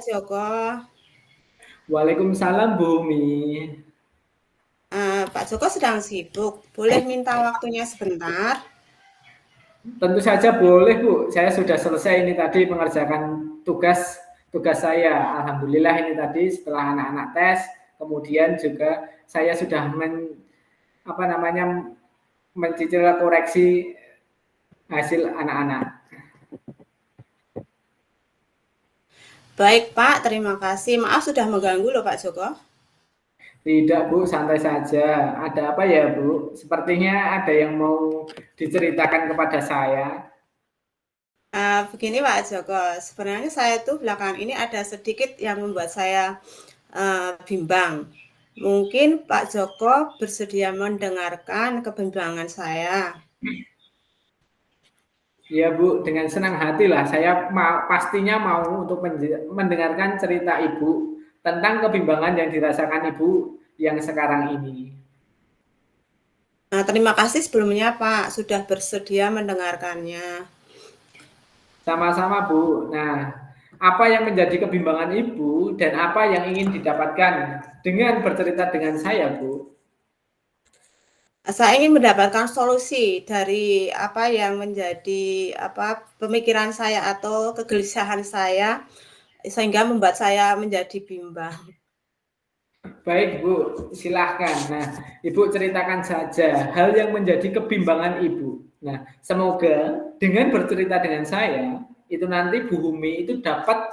Joko. Waalaikumsalam Bu Umi. Pak Joko sedang sibuk. Boleh minta waktunya sebentar? Tentu saja boleh Bu. Saya sudah selesai ini tadi mengerjakan tugas tugas saya. Alhamdulillah ini tadi setelah anak-anak tes, kemudian juga saya sudah apa namanya mencicil koreksi hasil anak-anak. Baik, Pak. Terima kasih. Maaf sudah mengganggu loh, Pak Joko. Tidak Bu, santai saja. Ada apa ya Bu? Sepertinya ada yang mau diceritakan kepada saya. Begini, Pak Joko. Sebenarnya saya tuh belakangan ini ada sedikit yang membuat saya bimbang. Mungkin Pak Joko bersedia mendengarkan kebimbangan saya. Ya Bu, dengan senang hati lah. Saya pastinya mau untuk mendengarkan cerita Ibu tentang kebimbangan yang dirasakan Ibu yang sekarang ini. Terima kasih sebelumnya, Pak, sudah bersedia mendengarkannya. Sama-sama Bu. Nah, apa yang menjadi kebimbangan Ibu dan apa yang ingin didapatkan dengan bercerita dengan saya Bu? Saya ingin mendapatkan solusi dari apa yang menjadi pemikiran saya atau kegelisahan saya sehingga membuat saya menjadi bimbang. Baik Bu, silahkan. Nah, Ibu ceritakan saja hal yang menjadi kebimbangan Ibu. Nah, semoga dengan bercerita dengan saya, itu nanti Bu Humi itu dapat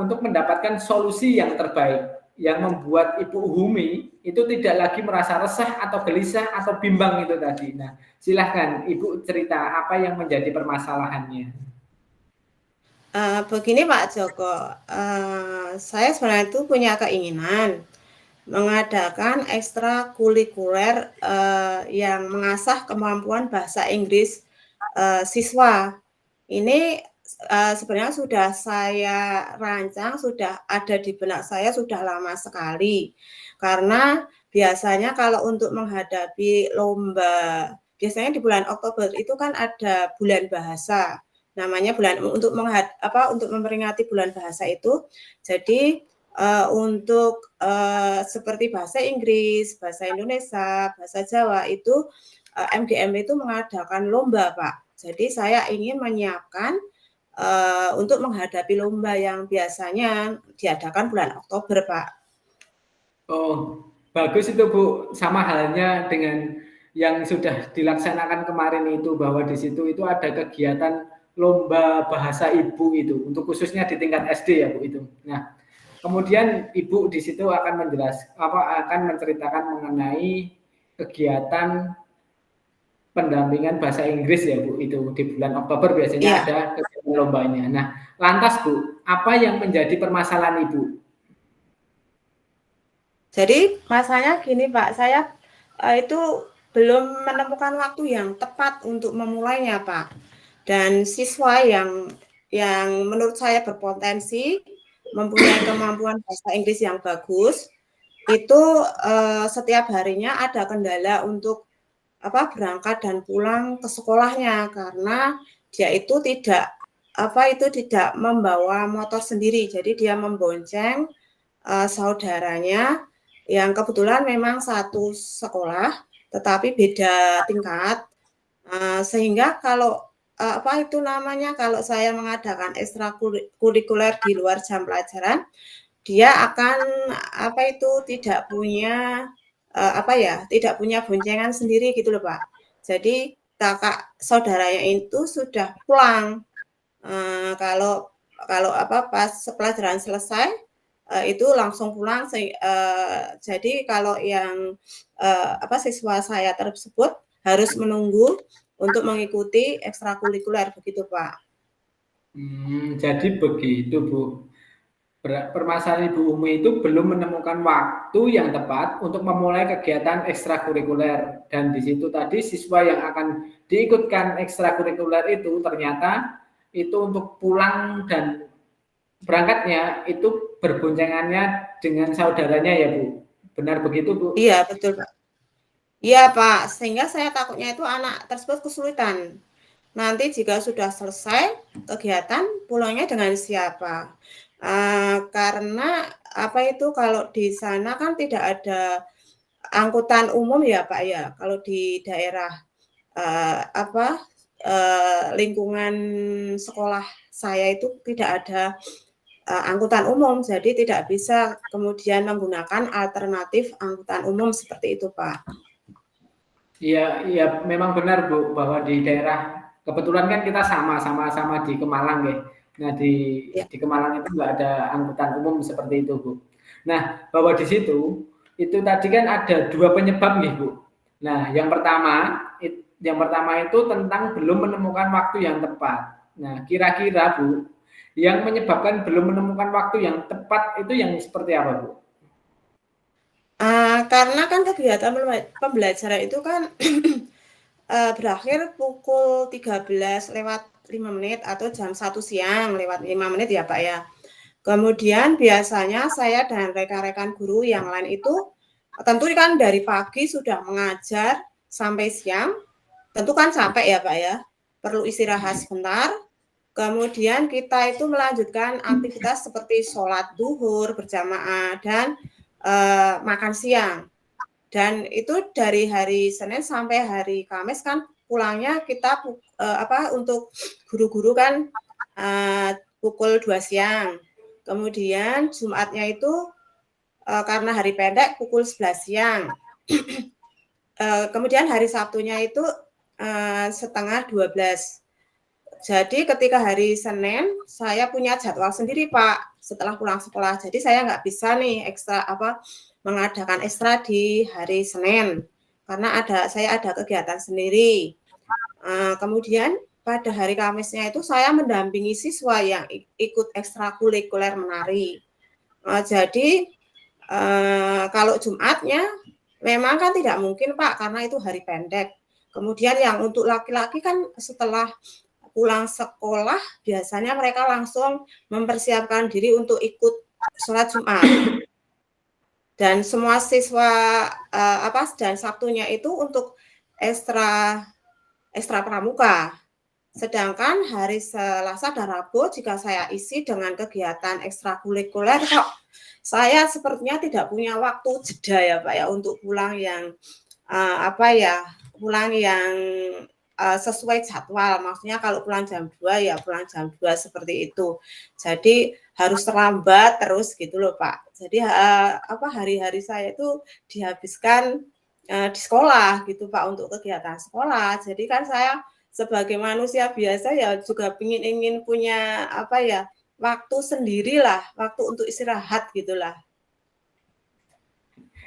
untuk mendapatkan solusi yang terbaik yang membuat Ibu Humi itu tidak lagi merasa resah atau gelisah atau bimbang itu tadi. Nah, silahkan Ibu cerita apa yang menjadi permasalahannya. Begini Pak Joko, saya sebenarnya itu punya keinginan mengadakan ekstrakurikuler yang mengasah kemampuan bahasa Inggris siswa. Ini sebenarnya sudah saya rancang, sudah ada di benak saya sudah lama sekali. Karena biasanya kalau untuk menghadapi lomba, biasanya di bulan Oktober itu kan ada bulan bahasa. Namanya bulan untuk memperingati bulan bahasa itu. Jadi untuk seperti bahasa Inggris, bahasa Indonesia, bahasa Jawa itu MGM itu mengadakan lomba, Pak. Jadi saya ingin menyiapkan untuk menghadapi lomba yang biasanya diadakan bulan Oktober, Pak. Oh, bagus itu Bu. Sama halnya dengan yang sudah dilaksanakan kemarin itu bahwa di situ itu ada kegiatan lomba bahasa ibu itu untuk khususnya di tingkat SD ya Bu itu. Nah, kemudian Ibu di situ akan akan menceritakan mengenai kegiatan pendampingan bahasa Inggris ya Bu itu di bulan Oktober biasanya Iya. ada kegiatan lombanya. Nah, lantas Bu, apa yang menjadi permasalahan Ibu? Jadi masanya gini Pak, saya itu belum menemukan waktu yang tepat untuk memulainya Pak. Dan siswa yang menurut saya berpotensi mempunyai kemampuan bahasa Inggris yang bagus itu setiap harinya ada kendala untuk berangkat dan pulang ke sekolahnya karena dia itu tidak membawa motor sendiri, jadi dia membonceng saudaranya yang kebetulan memang satu sekolah tetapi beda tingkat, sehingga kalau kalau saya mengadakan ekstrakurikuler di luar jam pelajaran, dia akan tidak punya boncengan sendiri gitu loh Pak. Jadi kakak saudaranya itu sudah pulang. Kalau kalau pas pelajaran selesai itu langsung pulang. Jadi kalau yang siswa saya tersebut harus menunggu untuk mengikuti ekstrakurikuler begitu Pak. Jadi begitu Bu. Permasalahan Ibu Umi itu belum menemukan waktu yang tepat untuk memulai kegiatan ekstrakurikuler dan di situ tadi siswa yang akan diikutkan ekstrakurikuler itu ternyata itu untuk pulang dan berangkatnya itu berboncengannya dengan saudaranya ya Bu. Benar begitu Bu? Iya betul Pak. Iya Pak, sehingga saya takutnya itu anak tersebut kesulitan. Nanti jika sudah selesai kegiatan, pulangnya dengan siapa? Karena apa itu kalau di sana kan tidak ada angkutan umum ya Pak ya, kalau di daerah lingkungan sekolah saya itu tidak ada angkutan umum, jadi tidak bisa kemudian menggunakan alternatif angkutan umum seperti itu Pak. Iya, iya memang benar Bu bahwa di daerah kebetulan kan kita sama-sama di Kemalang ya. Nah Ya. di Kemalang itu nggak ada angkutan umum seperti itu Bu. Nah bahwa di situ itu tadi kan ada 2 penyebab nih Bu. Nah yang pertama itu tentang belum menemukan waktu yang tepat. Nah kira-kira Bu yang menyebabkan belum menemukan waktu yang tepat itu yang seperti apa Bu? Karena kan kegiatan pembelajaran itu kan berakhir pukul 13:05 atau jam 1 siang lewat 5 menit ya Pak ya. Kemudian biasanya saya dan rekan-rekan guru yang lain itu tentu kan dari pagi sudah mengajar sampai siang, tentu kan capek ya Pak ya, perlu istirahat sebentar. Kemudian kita itu melanjutkan aktivitas seperti sholat duhur berjamaah dan makan siang. Dan itu dari hari Senin sampai hari Kamis kan pulangnya kita untuk guru-guru kan pukul 2 siang. Kemudian Jumatnya itu karena hari pendek pukul 11 siang. Kemudian hari Sabtunya itu setengah 12. Jadi ketika hari Senin saya punya jadwal sendiri Pak setelah pulang sekolah. Jadi saya nggak bisa nih mengadakan ekstra di hari Senin karena saya ada kegiatan sendiri. Kemudian pada hari Kamisnya itu saya mendampingi siswa yang ikut ekstrakurikuler menari. Jadi kalau Jumatnya memang kan tidak mungkin Pak karena itu hari pendek. Kemudian yang untuk laki-laki kan setelah pulang sekolah biasanya mereka langsung mempersiapkan diri untuk ikut sholat Jumat. Dan semua siswa dan Sabtunya itu untuk ekstra pramuka. Sedangkan hari Selasa dan Rabu jika saya isi dengan kegiatan ekstrakurikuler kok saya sepertinya tidak punya waktu jeda ya Pak ya untuk pulang yang pulang yang sesuai jadwal. Maksudnya kalau pulang jam 2 ya pulang jam 2 seperti itu. Jadi harus terlambat terus gitu loh Pak. Jadi hari-hari saya itu dihabiskan di sekolah gitu Pak untuk kegiatan sekolah. Jadi kan saya sebagai manusia biasa ya juga ingin punya waktu sendirilah, waktu untuk istirahat gitulah.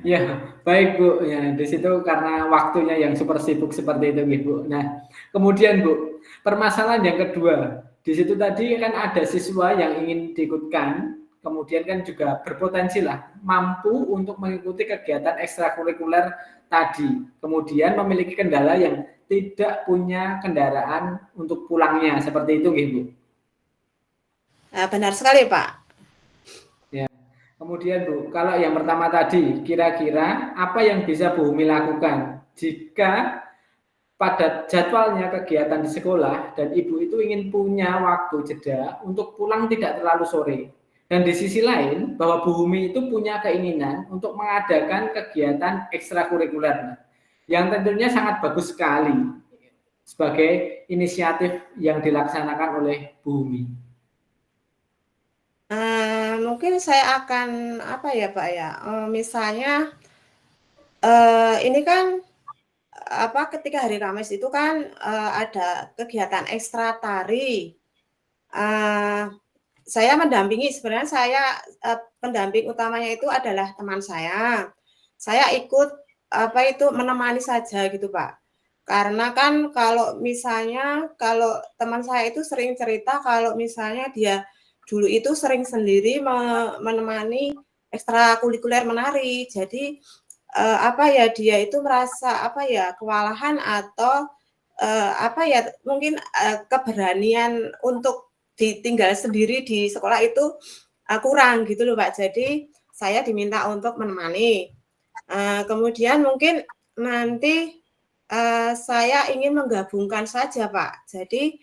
Ya, baik Bu. Ya, di situ karena waktunya yang super sibuk seperti itu, Bu. Nah, kemudian Bu, permasalahan yang kedua, di situ tadi kan ada siswa yang ingin diikutkan, kemudian kan juga berpotensi lah mampu untuk mengikuti kegiatan ekstrakurikuler tadi. Kemudian memiliki kendala yang tidak punya kendaraan untuk pulangnya, seperti itu, Bu. Benar sekali Pak. Kemudian Bu, kalau yang pertama tadi, kira-kira apa yang bisa Bu Umi lakukan jika pada jadwalnya kegiatan di sekolah dan Ibu itu ingin punya waktu jeda untuk pulang tidak terlalu sore. Dan di sisi lain, bahwa Bu Umi itu punya keinginan untuk mengadakan kegiatan ekstrakurikuler yang tentunya sangat bagus sekali sebagai inisiatif yang dilaksanakan oleh Bu Umi. Mungkin saya akan Pak ya, misalnya ini kan ketika hari Kamis itu kan ada kegiatan ekstra tari. Saya mendampingi, sebenarnya pendamping utamanya itu adalah teman saya. Saya ikut menemani saja gitu Pak. Karena kan kalau teman saya itu sering cerita kalau misalnya dia dulu itu sering sendiri menemani ekstrakurikuler menari. Jadi dia itu merasa kewalahan atau mungkin keberanian untuk ditinggal sendiri di sekolah itu kurang gitu loh Pak. Jadi saya diminta untuk menemani. Kemudian mungkin nanti saya ingin menggabungkan saja Pak. Jadi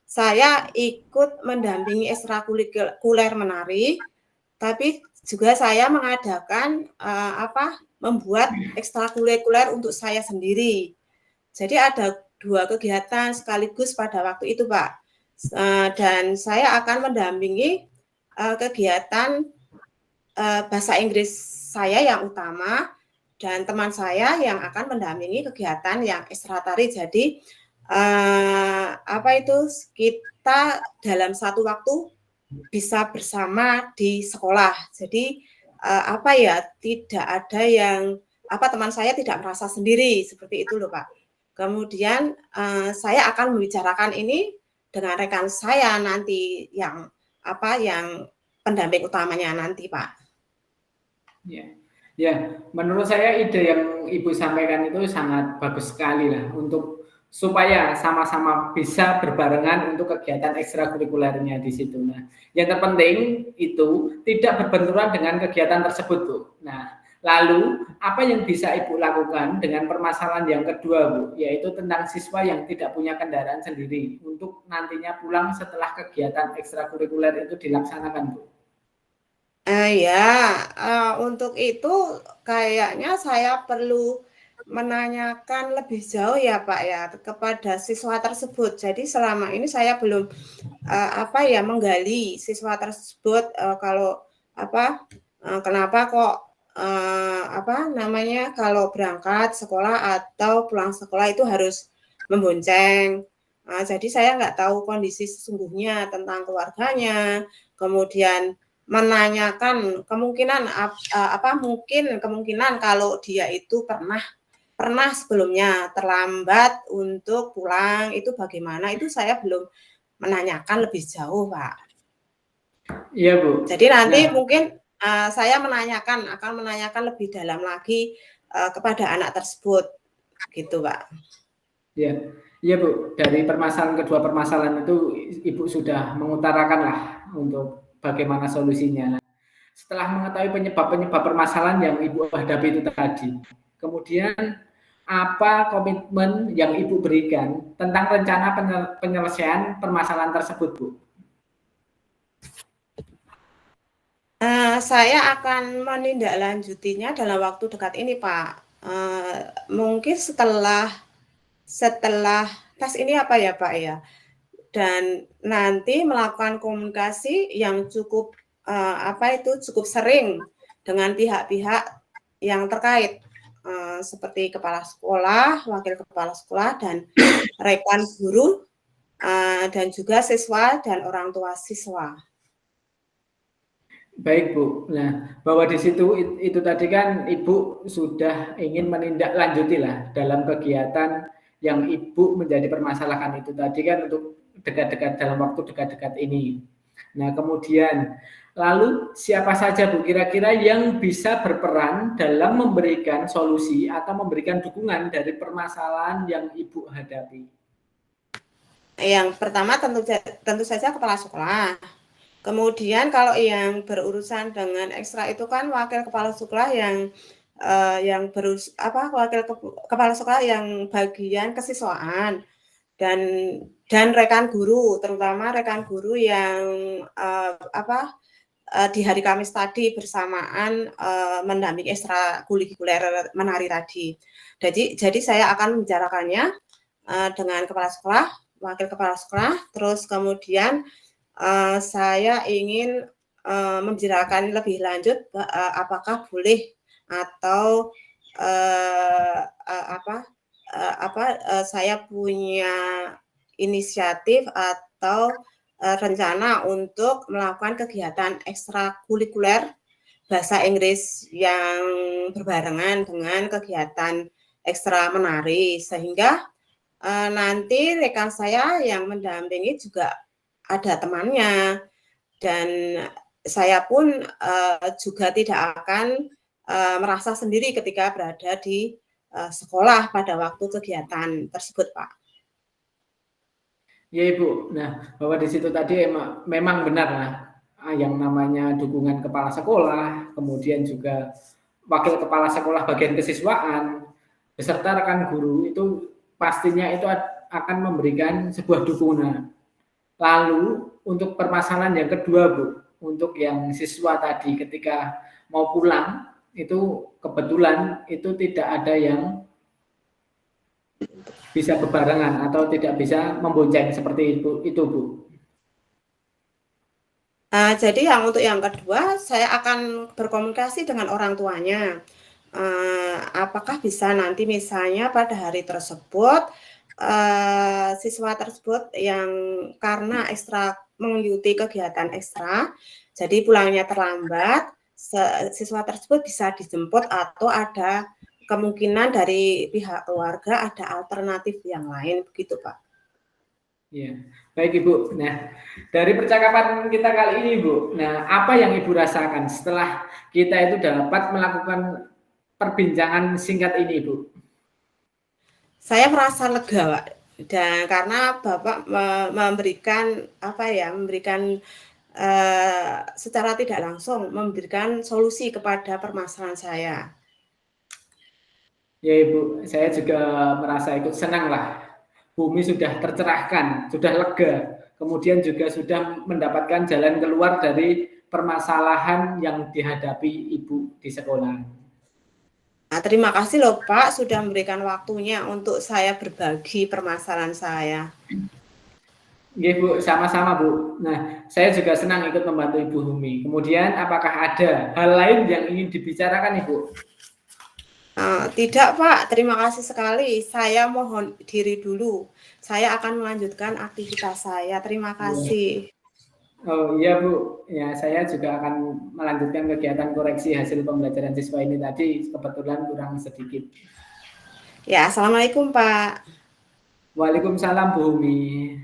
saya ikut mendampingi ekstrakurikuler menari, tapi juga saya mengadakan membuat ekstrakurikuler untuk saya sendiri. Jadi ada 2 kegiatan sekaligus pada waktu itu, Pak. Dan saya akan mendampingi kegiatan bahasa Inggris saya yang utama dan teman saya yang akan mendampingi kegiatan yang ekstra tari. Jadi kita dalam satu waktu bisa bersama di sekolah. Jadi tidak ada yang teman saya tidak merasa sendiri seperti itu loh, Pak. Kemudian saya akan membicarakan ini dengan rekan saya nanti yang pendamping utamanya nanti, Pak. Ya, menurut saya ide yang Ibu sampaikan itu sangat bagus sekali lah untuk supaya sama-sama bisa berbarengan untuk kegiatan ekstrakurikulernya di situ. Nah, yang terpenting itu tidak berbenturan dengan kegiatan tersebut, Bu. Nah, lalu apa yang bisa Ibu lakukan dengan permasalahan yang kedua, Bu, yaitu tentang siswa yang tidak punya kendaraan sendiri untuk nantinya pulang setelah kegiatan ekstrakurikuler itu dilaksanakan, Bu? Untuk itu kayaknya saya perlu menanyakan lebih jauh ya, Pak, ya, kepada siswa tersebut. Jadi selama ini saya belum menggali siswa tersebut kenapa kok kalau berangkat sekolah atau pulang sekolah itu harus membonceng. Jadi saya nggak tahu kondisi sesungguhnya tentang keluarganya, kemudian menanyakan kemungkinan kalau dia itu pernah sebelumnya terlambat untuk pulang itu bagaimana, itu saya belum menanyakan lebih jauh, Pak. Iya, Bu. Jadi nanti mungkin saya akan menanyakan lebih dalam lagi kepada anak tersebut, gitu, Pak. Iya, Bu. Dari kedua permasalahan itu Ibu sudah mengutarakan lah untuk bagaimana solusinya. Setelah mengetahui penyebab-penyebab permasalahan yang Ibu hadapi itu tadi, kemudian apa komitmen yang Ibu berikan tentang rencana penyelesaian permasalahan tersebut, Bu? Saya akan menindaklanjutinya dalam waktu dekat ini, Pak. Mungkin setelah tes ini Pak ya. Dan nanti melakukan komunikasi yang cukup cukup sering dengan pihak-pihak yang terkait seperti kepala sekolah, wakil kepala sekolah, dan rekan guru dan juga siswa dan orang tua siswa. Baik, Bu. Nah, bahwa di situ itu tadi kan Ibu sudah ingin menindaklanjuti lah dalam kegiatan yang Ibu menjadi permasalahan itu tadi kan untuk dekat-dekat dalam waktu dekat-dekat ini. Nah, kemudian lalu siapa saja, Bu, kira-kira yang bisa berperan dalam memberikan solusi atau memberikan dukungan dari permasalahan yang Ibu hadapi? Yang pertama tentu saja kepala sekolah. Kemudian kalau yang berurusan dengan ekstra itu kan wakil kepala sekolah wakil kepala sekolah yang bagian kesiswaan dan rekan guru, terutama rekan guru yang di hari Kamis tadi bersamaan mendampingi ekstrakurikuler menari tadi. Jadi saya akan membicarakannya dengan kepala sekolah, wakil kepala sekolah, terus kemudian saya ingin membicarakan lebih lanjut apakah boleh atau saya punya inisiatif atau rencana untuk melakukan kegiatan ekstrakurikuler bahasa Inggris yang berbarengan dengan kegiatan ekstra menari, sehingga nanti rekan saya yang mendampingi juga ada temannya, dan saya pun juga tidak akan merasa sendiri ketika berada di sekolah pada waktu kegiatan tersebut, Pak. Ya, Ibu. Nah, bahwa di situ tadi memang benar lah yang namanya dukungan kepala sekolah, kemudian juga wakil kepala sekolah bagian kesiswaan, beserta rekan guru itu pastinya itu akan memberikan sebuah dukungan Lalu untuk permasalahan yang kedua, Bu, untuk yang siswa tadi ketika mau pulang itu kebetulan itu tidak ada yang bisa bebarengan atau tidak bisa membonceng seperti itu, Bu. Jadi untuk yang kedua, saya akan berkomunikasi dengan orang tuanya. Apakah bisa nanti misalnya pada hari tersebut, siswa tersebut yang karena mengikuti kegiatan ekstra, jadi pulangnya terlambat, siswa tersebut bisa dijemput atau ada kemungkinan dari pihak keluarga ada alternatif yang lain, begitu Pak. Ya, baik Ibu. Nah, dari percakapan kita kali ini, Bu. Nah, apa yang Ibu rasakan setelah kita itu dapat melakukan perbincangan singkat ini, Bu? Saya merasa lega, Pak. Dan karena Bapak memberikan secara tidak langsung memberikan solusi kepada permasalahan saya. Ya Ibu, saya juga merasa ikut senang lah. Bumi sudah tercerahkan, sudah lega. Kemudian juga sudah mendapatkan jalan keluar dari permasalahan yang dihadapi Ibu di sekolah. Nah, terima kasih loh Pak sudah memberikan waktunya untuk saya berbagi permasalahan saya. Oke Bu, sama-sama Bu. Nah, saya juga senang ikut membantu Ibu Humi. Kemudian apakah ada hal lain yang ingin dibicarakan Ibu? Tidak Pak, terima kasih sekali. Saya mohon diri dulu. Saya akan melanjutkan aktivitas saya. Terima kasih. Oh iya Bu, ya saya juga akan melanjutkan kegiatan koreksi hasil pembelajaran siswa ini tadi, kebetulan kurang sedikit. Ya, Assalamualaikum Pak. Waalaikumsalam Bu Humi.